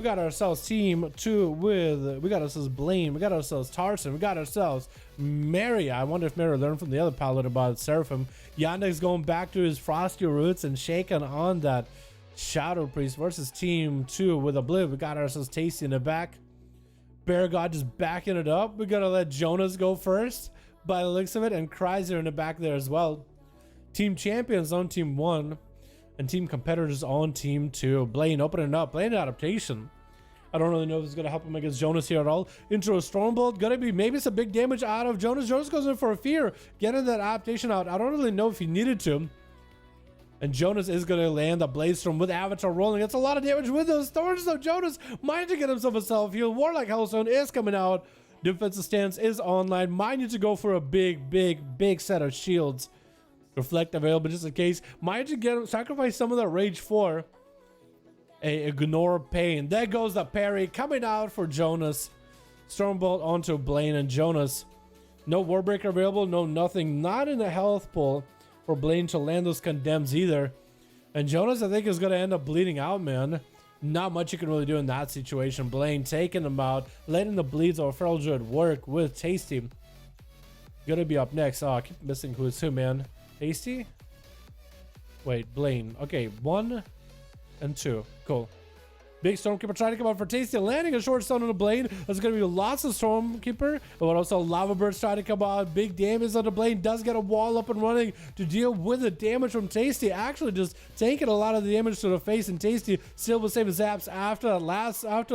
got ourselves team 2 with, we got ourselves Blaine, we got ourselves Tarzan, we got ourselves Mary. I wonder if Mary learned from the other pilot about Seraphim. Yandex going back to his frosty roots and shaking on that Shadow Priest versus team 2 with a blip. We got ourselves Tasty in the back. Bear God just backing it up. We gotta let Jonas go first by the looks of it, and Chrysler in the back there as well. Team champions on team 1. And team competitors on team 2. Blaine opening up. Blaine adaptation. I don't really know if it's going to help him against Jonas here at all. Intro Stormbolt. Gonna be maybe some big damage out of Jonas. Jonas goes in for a fear. Getting that adaptation out. I don't really know if he needed to. And Jonas is going to land a Blaze Storm with Avatar rolling. It's a lot of damage with those thorns though. Jonas might need to get himself a self-heal. Warlock Hellstone is coming out. Defensive stance is online. Might need to go for a big set of shields. Reflect available just in case. Might you get sacrifice some of that rage for a ignore pain. There goes the parry coming out for Jonas. Stormbolt onto Blaine and Jonas. No Warbreaker available, no nothing. Not in the health pool for Blaine to land those condemns either. And Jonas, I think, is going to end up bleeding out, man. Not much you can really do in that situation. Blaine taking him out, letting the bleeds of Feral Druid work with Tasty. Gonna be up next. Oh, I keep missing who's who, man. Tasty? Wait, Blaine. Okay, 1 and 2. Cool. Big Stormkeeper trying to come out for Tasty, landing a short stone on the blade. There's going to be lots of Stormkeeper, but also Lava Birds trying to come out. Big damage on the blade. Does get a wall up and running to deal with the damage from Tasty. Actually just taking a lot of the damage to the face, and Tasty still will save his zaps after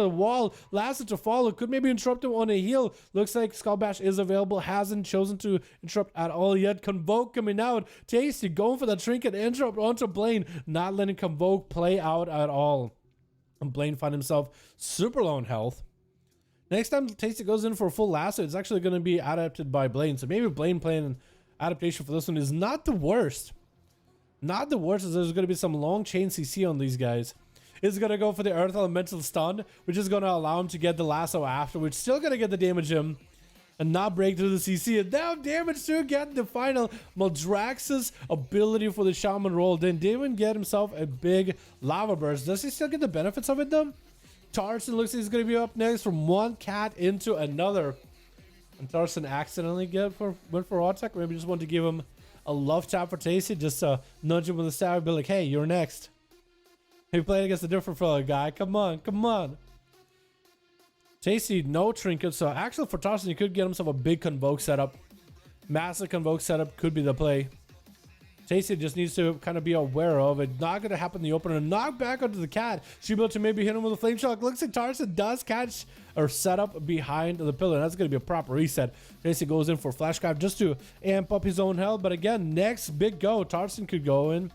the wall lasted to follow. Could maybe interrupt him on a heal. Looks like Skull Bash is available. Hasn't chosen to interrupt at all yet. Convoke coming out. Tasty going for the trinket interrupt onto Blaine. Not letting Convoke play out at all. And Blaine find himself super low in health. Next time Tasty goes in for a full lasso, it's actually going to be adapted by Blaine. So maybe Blaine playing an adaptation for this one is not the worst. Not the worst, as there's going to be some long chain CC on these guys. Is going to go for the Earth Elemental Stun, which is going to allow him to get the lasso after, which still going to get the damage in and not break through the CC. And now damage to get the final Maldraxxus ability for the Shaman roll. Then didn't get himself a big Lava Burst. Does he still get the benefits of it though? Tarzan looks like he's going to be up next from one cat into another. And Tarzan accidentally went for attack. Maybe just wanted to give him a love tap for Tasty, just to nudge him with a stab, be like, hey, you're next. He played against a different fella, guy. Come on, come on. Tasty, no trinket, so actually for Tarzan, he could get himself a big Convoke setup. Massive Convoke setup could be the play. Tasty just needs to kind of be aware of it. Not going to happen in the opener. Knock back onto the cat. Should be able to maybe hit him with a flame shock. Looks like Tarzan does catch or set up behind the pillar. That's going to be a proper reset. Tasty goes in for Flash Grab just to amp up his own health. But again, next big go. Tarzan could go in.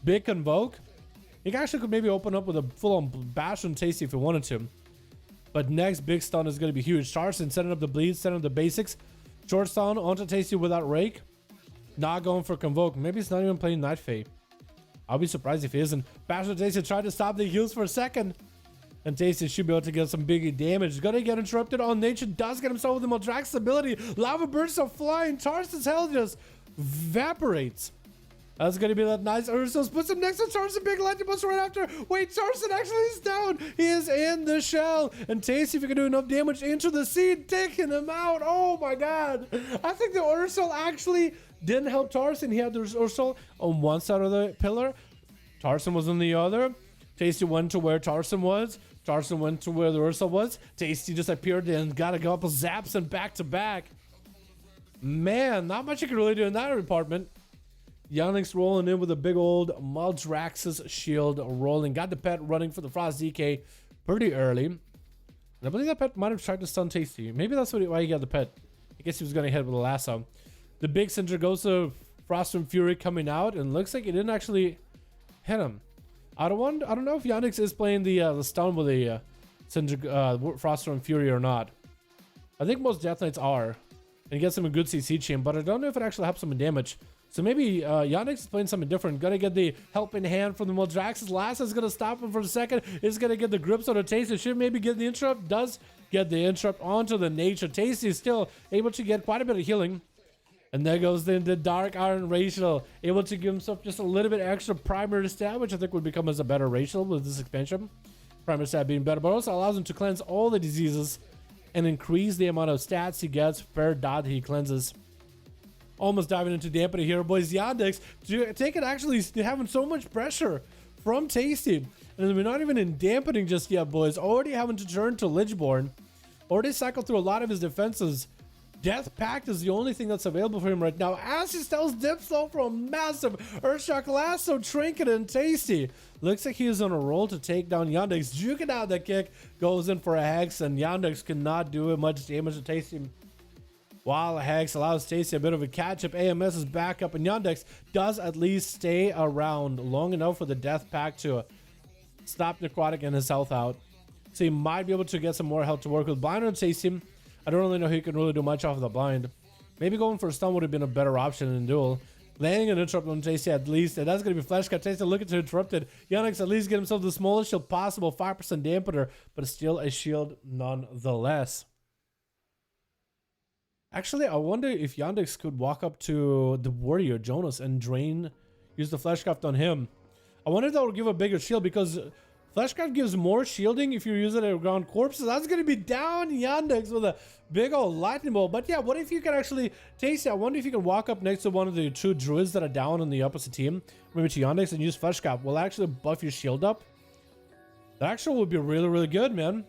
Big Convoke. He actually could maybe open up with a full-on bash on Tasty if he wanted to. But next big stun is going to be huge. Tarzan setting up the bleeds, setting up the basics. Short stun onto Tasty without Rake. Not going for Convoke. Maybe he's not even playing Night Fae. I'll be surprised if he isn't. Bash on Tasty tried to stop the heals for a second. And Tasty should be able to get some big damage. Gonna get interrupted on nature. Does get himself with the Maldraxxus ability. Lava bursts are flying. Tarzan's health just evaporates. That's going to be that nice Ursos. Puts him next to Tarzan. Big lightning bolts right after. Wait, Tarzan actually is down. He is in the shell. And Tasty, if you can do enough damage into the seed, taking him out. Oh my god. I think the Ursul actually didn't help Tarzan. He had the Ursul on one side of the pillar. Tarzan was on the other. Tasty went to where Tarzan was. Tarzan went to where the Ursul was. Tasty just appeared and got a couple zaps and back to back. Man, not much you can really do in that department. Yannick's rolling in with a big old Maldraxxus shield rolling. Got the pet running for the Frost DK pretty early. And I believe that pet might have tried to stun Tasty. Maybe that's why he got the pet. I guess he was going to hit with a lasso. The big Cinder goes to Frost and Fury coming out, and looks like it didn't actually hit him. I don't know if Yannick is playing the stun with the Cinder, Frost and Fury or not. I think most Death Knights are. And he gets him a good CC chain, but I don't know if it actually helps him in damage. So maybe Yannick is playing something different. Gonna get the helping hand from the Maldraxxus. Last is gonna stop him for a second. Is gonna get the grips on the Tasty. Should maybe get the interrupt. Does get the interrupt onto the nature. Tasty is still able to get quite a bit of healing. And there goes the Dark Iron Racial. Able to give himself just a little bit extra primary stat, which I think would become as a better Racial with this expansion. primary stat being better, but also allows him to cleanse all the diseases and increase the amount of stats he gets per dot he cleanses. Almost diving into dampening here, boys. Yandex taking actually having so much pressure from Tasty, and we're not even in dampening just yet, boys. Already having to turn to Lichborn. Already cycled through a lot of his defenses. Death Pact is the only thing that's available for him right now. As he steals Dipslow for a massive Earthshock Lasso, Trinket, and Tasty. Looks like he is on a roll to take down Yandex. Juking out that kick, goes in for a Hex, and Yandex cannot do much damage to Tasty. While Hex allows Tasty a bit of a catch-up, AMS is back up, and Yandex does at least stay around long enough for the Death Pact to stop Necrotic and his health out. So he might be able to get some more health to work with. Blind on Tasty. I don't really know who can really do much off of the blind. Maybe going for a stun would have been a better option in duel. Landing an interrupt on Tasty at least, and that's going to be Flesh Cut. Tasty looking to interrupt it. Yandex at least get himself the smallest shield possible, 5% dampener, but still a shield nonetheless. Actually, I wonder if Yandex could walk up to the warrior, Jonas, and use the Fleshcraft on him. I wonder if that would give a bigger shield, because Fleshcraft gives more shielding if you use it around corpses. That's going to be down Yandex with a big old lightning bolt. But yeah, what if you can actually, Tasty, I wonder if you can walk up next to one of the two druids that are down on the opposite team, maybe to Yandex, and use Fleshcraft. Will actually buff your shield up. That actually would be really, really good, man.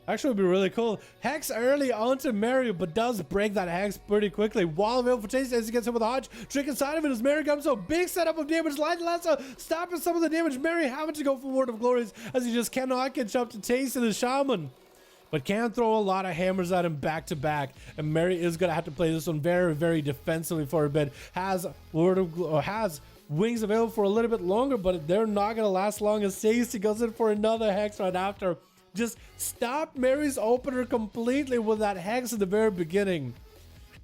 Actually would be really cool. Hex early onto Mary, but does break that Hex pretty quickly. Wall available for Tasty as he gets hit with a Hodge. Trick inside of it as Mary comes. So big setup of damage. Lightning Lasso stopping some of the damage. Mary having to go for Word of Glories as he just cannot catch up to Tasty the Shaman. But can throw a lot of hammers at him back to back. And Mary is going to have to play this one very, very defensively for a bit. Has wings available for a little bit longer, but they're not going to last long as Tasty goes in for another Hex right after. Just stopped Mary's opener completely with that Hex at the very beginning.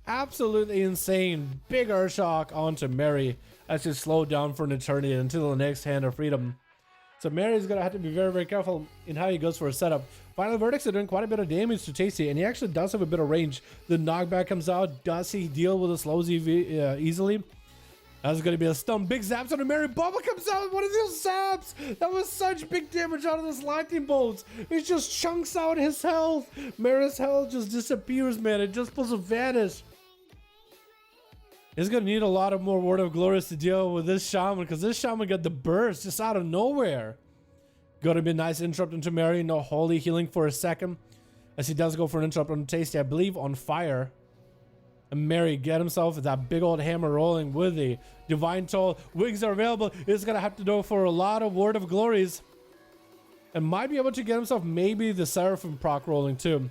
Absolutely insane. Big Earthshock onto Mary as she slowed down for an eternity until the next Hand of Freedom. So Mary's going to have to be very, very careful in how he goes for a setup. Final Verdicts are doing quite a bit of damage to Tasty, and he actually does have a bit of range. The knockback comes out. Does he deal with the slows easily? That's going to be a stun. Big zaps on a Mary. Bubba comes out with one of those zaps. That was such big damage out of those lightning bolts. It just chunks out his health. Mary's health just disappears, man. It just supposed to vanish. He's going to need a lot of more Word of Glories to deal with this Shaman, because this Shaman got the burst just out of nowhere. Going to be a nice interrupt into Mary. No holy healing for a second, as he does go for an interrupt on Tasty, I believe, on fire. And Mary get himself that big old hammer rolling with the Divine Toll. Wings are available. He's going to have to go for a lot of Word of Glories. And might be able to get himself maybe the Seraphim proc rolling too.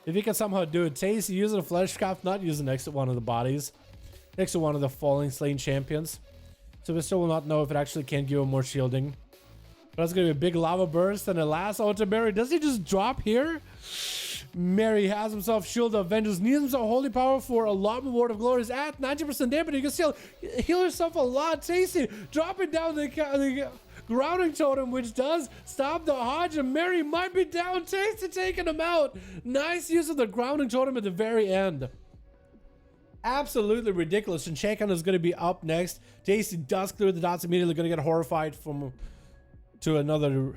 If he can somehow do it. Tasty using a Fleshcraft, not using next to one of the bodies. Next to one of the falling slain champions. So we still will not know if it actually can give him more shielding. But that's going to be a big lava burst and a last onto Mary. Does he just drop here? Mary has himself Shield of Vengeance, needs himself Holy Power for a lot more Word of Glories at 90% damage. You can still heal yourself a lot. Tasty dropping down the grounding totem, which does stop the Hodge, and Mary might be down. Tasty taking him out. Nice use of the grounding totem at the very end. Absolutely ridiculous. And Shaken is going to be up next. Tasty does clear the dots immediately. Going to get horrified to another.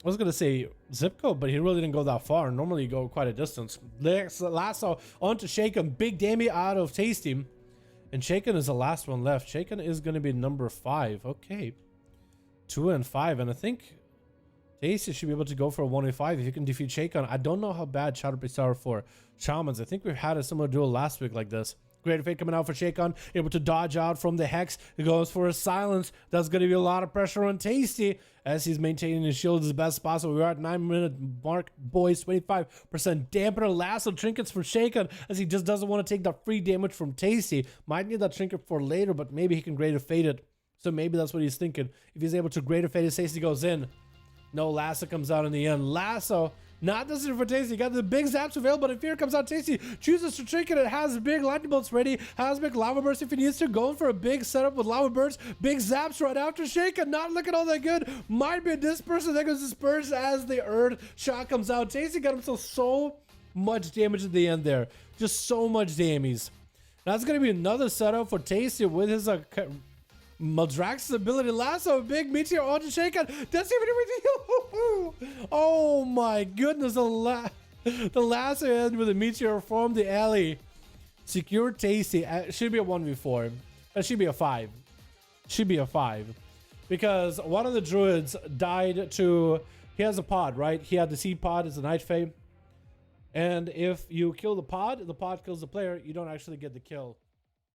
I was gonna say zip code, but he really didn't go that far. Normally you go quite a distance. Lasso onto Shaken. Big damage out of Tasty. And Shaken is the last one left. Shaken is gonna be number 5. Okay. 2 and 5. And I think Tasty should be able to go for a 1v5 if you can defeat Shaken. I don't know how bad Shadow Priest are for Shamans. I think we've had a similar duel last week like this. Great Fate coming out for Shaken, able to dodge out from the Hex. He goes for a silence. That's going to be a lot of pressure on Tasty as he's maintaining his shield as best possible. We're at 9-minute mark, boys. 25% dampener. Lasso trinkets for Shaken as he just doesn't want to take that free damage from Tasty. Might need that trinket for later, but maybe he can Greater Fate it. So maybe that's what he's thinking. If he's able to Greater Fate it, Tasty goes in. No, Lasso comes out in the end. Lasso. Not necessary for Tasty. Got the big zaps available, but if fear comes out, Tasty chooses to trinket it. Has big lightning bolts ready. Has big lava burst if he needs to. Going for a big setup with lava burst. Big zaps right after. Shaken not looking all that good. Might be a disperse. That goes disperse as the earth shot comes out. Tasty got himself so much damage at the end there. Just so much damage. That's going to be another setup for Tasty with his Maldrax's ability lasso, big meteor on the shaken. That's even with oh my goodness, the lasso end with a meteor from the alley. Secure tasty. Should be a 1v4. It should be a 5. Should be a 5. Because one of the druids died to, he has a pod, right? He had the seed pod as a Night Fae. And if you kill the pod kills the player, you don't actually get the kill.